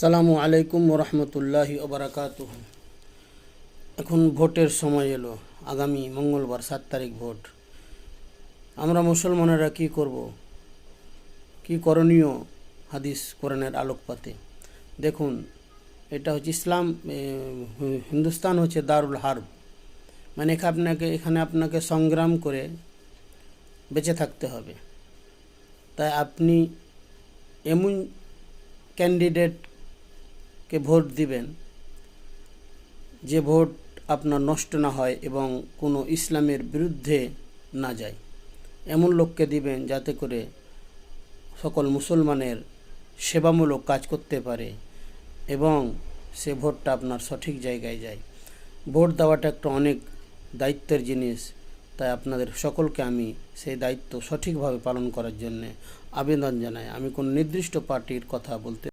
আসসালামু আলাইকুম ওরহমতুল্লাহি ওবরাকাতুহু। এখন ভোটের সময় এলো, আগামী মঙ্গলবার 7 তারিখ ভোট। আমরা মুসলমানেরা কি করব, কি করণীয় হাদিস কোরআনের আলোকপাতে? দেখুন, এটা হচ্ছে ইসলাম, হিন্দুস্তান হচ্ছে দারুল হার্ব, মানে এখানে আপনাকে সংগ্রাম করে বেঁচে থাকতে হবে। তাই আপনি এমন ক্যান্ডিডেটকে ভোট দিবেন যে ভোট আপনার নষ্ট না হয় এবং কোনো ইসলামের বিরুদ্ধে না যায়। এমন লোককে দিবেন যাতে করে সকল মুসলমানের সেবামূলক কাজ করতে পারে এবং সে ভোটটা আপনার সঠিক জায়গায় যায়। ভোট দেওয়াটা একটা অনেক দায়িত্বের জিনিস, তাই আপনাদের সকলকে আমি সেই দায়িত্ব সঠিকভাবে পালন করার জন্যে আবেদন জানাই। আমি কোনো নির্দিষ্ট পার্টির কথা বলতে